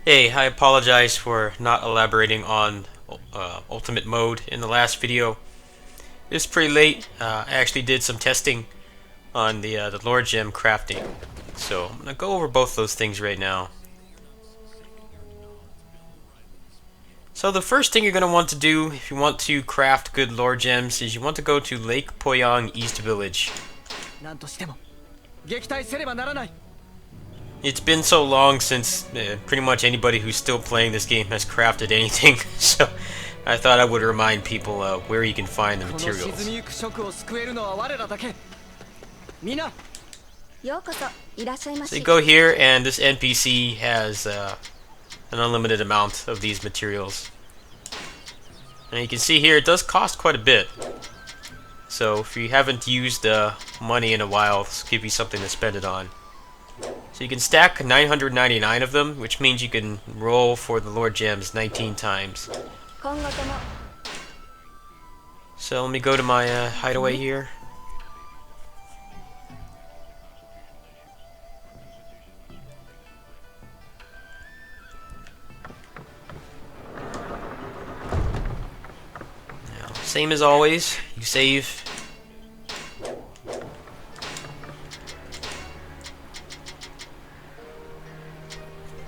Hey, I apologize for not elaborating on Ultimate Mode in the last video. It's pretty late. I actually did some testing on the Lord Gem crafting. So I'm going to go over both those things right now. So the first thing you're going to want to do if you want to craft good Lord Gems is you want to go to Lake Poyang East Village. It's been so long since pretty much anybody who's still playing this game has crafted anything, so I thought I would remind people where you can find the materials. So you go here, and this NPC has an unlimited amount of these materials. And you can see here, it does cost quite a bit. So if you haven't used money in a while, this will give you something to spend it on. So you can stack 999 of them, which means you can roll for the Lord Gems 19 times. So let me go to my hideaway here. Now, same as always, you save.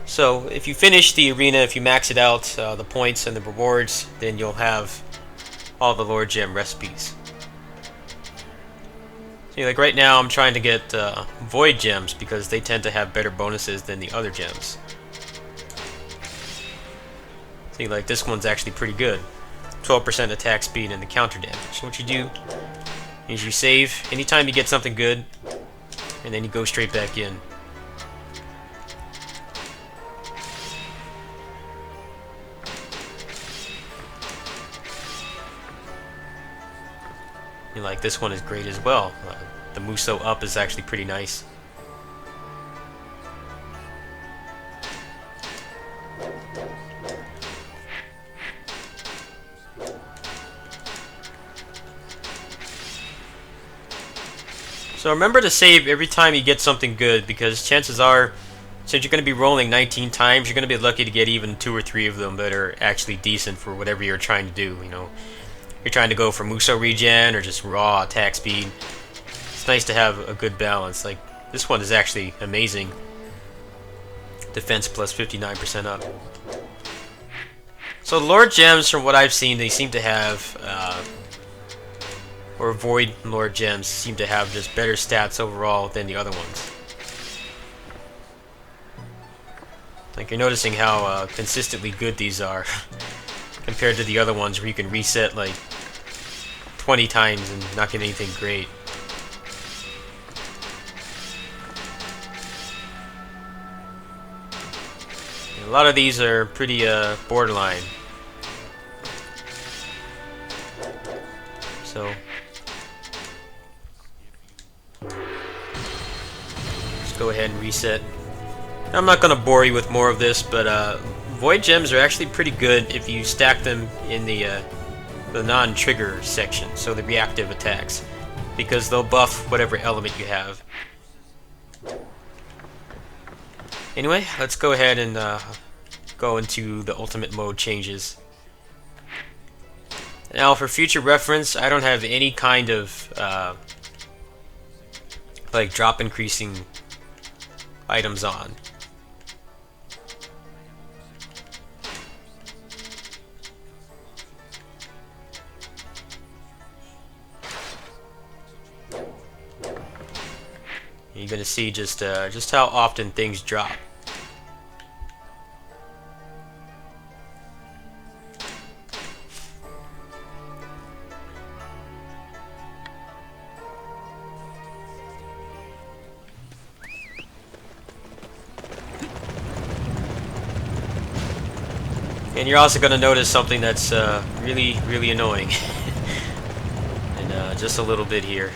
So if you finish the arena, if you max it out, the points and the rewards, then you'll have all the Lord Gem recipes. See, like right now I'm trying to get Void Gems because they tend to have better bonuses than the other gems. See, like this one's actually pretty good. 12% attack speed and the counter damage. So what you do is you save anytime you get something good, and then you go straight back in. Like this one is great as well. The Muso up is actually pretty nice. So remember to save every time you get something good, because chances are, since you're going to be rolling 19 times, you're going to be lucky to get even 2 or 3 of them that are actually decent for whatever you're trying to do, you know. You're trying to go for Muso regen or just raw attack speed. It's nice to have a good balance. Like this one is actually amazing. Defense plus 59% up. So Lord Gems, from what I've seen, they seem to have, or Void Lord Gems seem to have just better stats overall than the other ones. Like you're noticing how consistently good these are compared to the other ones where you can reset like 20 times and not get anything great. And a lot of these are pretty borderline. So let's go ahead and reset. I'm not going to bore you with more of this, but Void Gems are actually pretty good if you stack them in the non-trigger section, so the reactive attacks, because they'll buff whatever element you have. Anyway, let's go ahead and go into the ultimate mode changes. Now, for future reference, I don't have any kind of like drop increasing items on. You're gonna see just how often things drop. And you're also gonna notice something that's really annoying, and just a little bit here.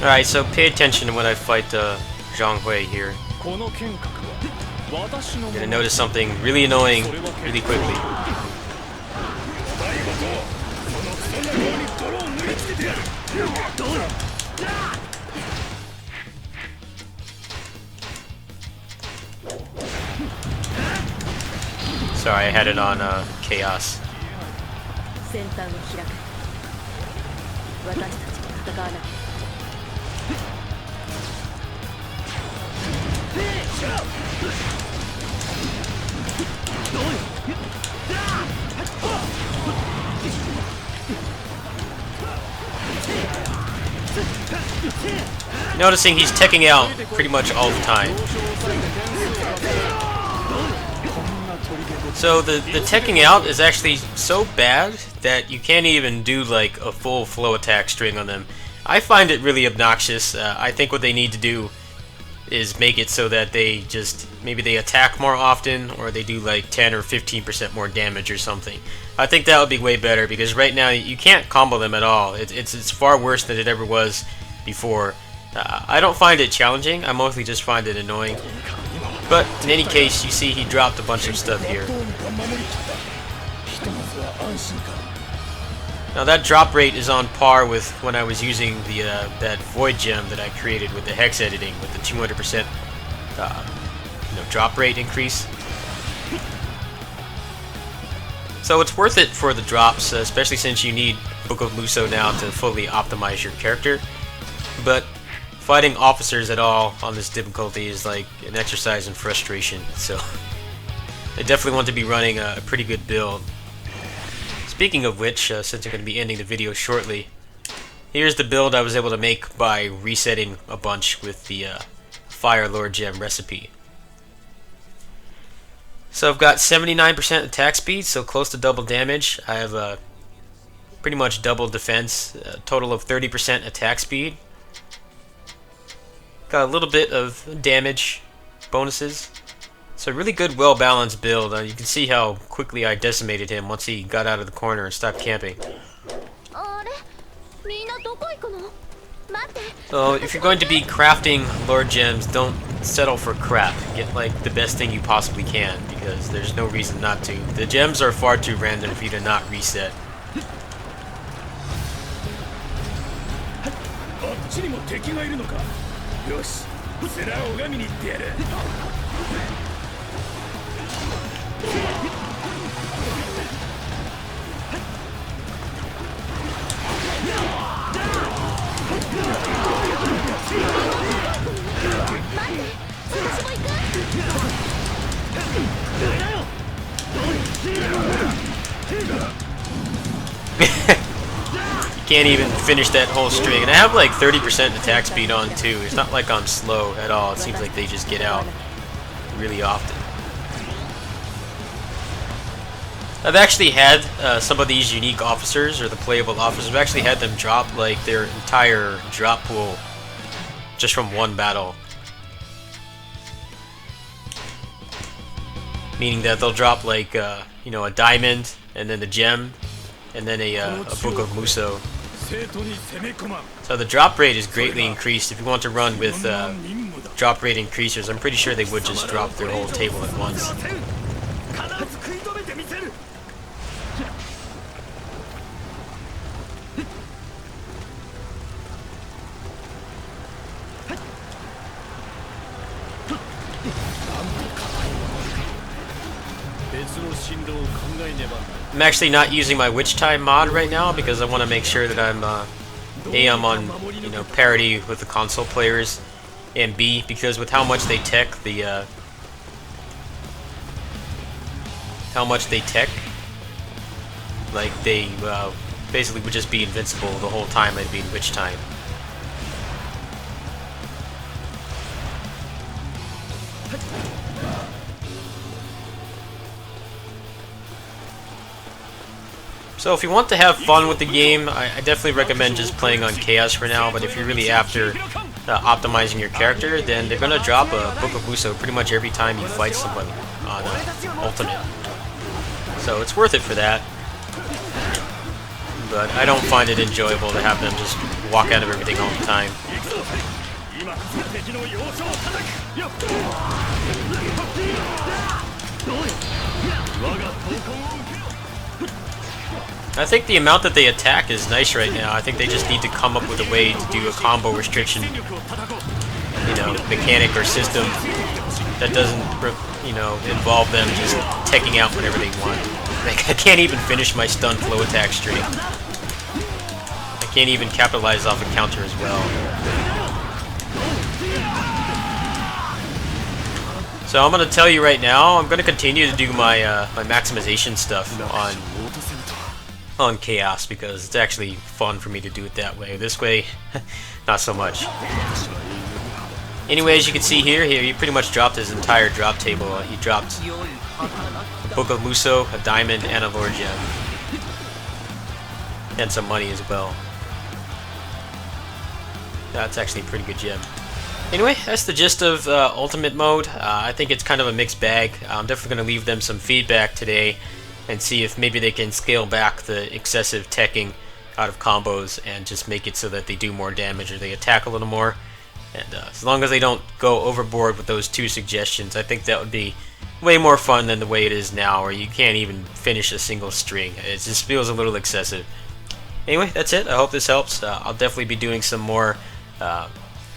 Alright, so pay attention to when I fight Zhangwei here. You're gonna notice something really annoying really quickly. Sorry, I had it on Chaos. Noticing he's teching out pretty much all the time. So the teching out is actually so bad that you can't even do like a full flow attack string on them. I find it really obnoxious. I think what they need to do is make it so that they just, maybe they attack more often, or they do like 10 or 15% more damage or something. I think that would be way better, because right now you can't combo them at all. It's far worse than it ever was before. I don't find it challenging, I mostly just find it annoying. But in any case, you see he dropped a bunch of stuff here. Now that drop rate is on par with when I was using the that void gem that I created with the hex editing, with the 200% drop rate increase. So it's worth it for the drops, especially since you need Book of Muso now to fully optimize your character. But fighting officers at all on this difficulty is like an exercise in frustration. So I definitely want to be running a pretty good build. Speaking of which, since I'm going to be ending the video shortly, here's the build I was able to make by resetting a bunch with the Fire Lord Gem recipe. So I've got 79% attack speed, so close to double damage. I have pretty much double defense, a total of 30% attack speed. Got a little bit of damage bonuses. So a really good, well-balanced build. You can see how quickly I decimated him once he got out of the corner and stopped camping. So if you're going to be crafting Lord Gems, don't settle for crap. Get like the best thing you possibly can, because there's no reason not to. The gems are far too random for you to not reset. You can't even finish that whole string, and I have like 30% attack speed on too. It's not like I'm slow at all. It seems like they just get out really often. I've actually had some of these unique officers, or the playable officers, I've actually had them drop like their entire drop pool just from one battle. Meaning that they'll drop like a diamond, and then a gem, and then a Book of Muso. So the drop rate is greatly increased. If you want to run with drop rate increasers, I'm pretty sure they would just drop their whole table at once. I'm actually not using my Witch Time mod right now because I want to make sure that I'm I'm on parity with the console players, and B, because with how much they tech like they basically would just be invincible the whole time I'd be in Witch Time. So if you want to have fun with the game, I definitely recommend just playing on Chaos for now, but if you're really after optimizing your character, then they're going to drop a Book of Muso pretty much every time you fight someone on Ultimate. So it's worth it for that. But I don't find it enjoyable to have them just walk out of everything all the time. I think the amount that they attack is nice right now. I think they just need to come up with a way to do a combo restriction, mechanic or system that doesn't, involve them just taking out whenever they want. Like, I can't even finish my stun flow attack straight. I can't even capitalize off a counter as well. So I'm gonna tell you right now, I'm gonna continue to do my my maximization stuff on Chaos because it's actually fun for me to do it that way. This way, not so much. Anyway, as you can see here, he pretty much dropped his entire drop table. He dropped a Book of Muso, a diamond, and a lore gem. And some money as well. That's actually a pretty good gem. Anyway, that's the gist of Ultimate Mode. I think it's kind of a mixed bag. I'm definitely going to leave them some feedback today and see if maybe they can scale back the excessive teching out of combos and just make it so that they do more damage or they attack a little more. And as long as they don't go overboard with those two suggestions, I think that would be way more fun than the way it is now, where you can't even finish a single string. It just feels a little excessive. Anyway, that's it. I hope this helps. I'll definitely be doing some more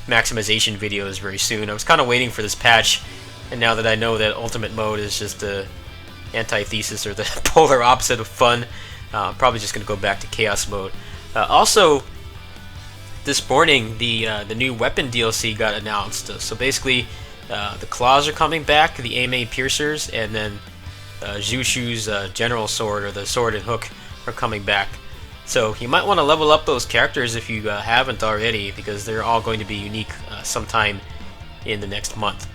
maximization videos very soon. I was kind of waiting for this patch, and now that I know that Ultimate Mode is just the antithesis or the polar opposite of fun, I'm probably just going to go back to Chaos Mode. Also, this morning, the new weapon DLC got announced. So basically, the claws are coming back, the AMA piercers, and then Zushu's general sword, or the sword and hook, are coming back. So you might want to level up those characters if you haven't already, because they're all going to be unique sometime in the next month.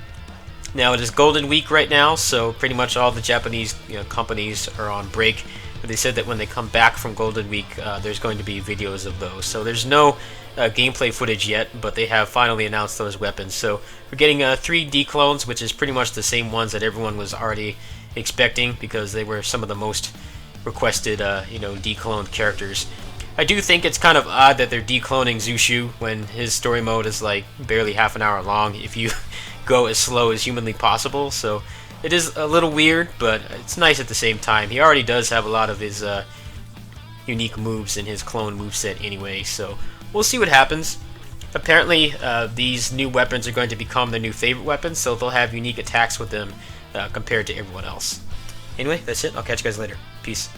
Now it is Golden Week right now, so pretty much all the Japanese companies are on break. But they said that when they come back from Golden Week, there's going to be videos of those. So there's no gameplay footage yet, but they have finally announced those weapons. So we're getting 3 D-clones, which is pretty much the same ones that everyone was already expecting, because they were some of the most requested, D-cloned characters. I do think it's kind of odd that they're de-cloning Zushu when his story mode is like barely half an hour long if you go as slow as humanly possible. So it is a little weird, but it's nice at the same time. He already does have a lot of his unique moves in his clone moveset anyway, so we'll see what happens. Apparently, these new weapons are going to become their new favorite weapons, so they'll have unique attacks with them compared to everyone else. Anyway, that's it. I'll catch you guys later. Peace.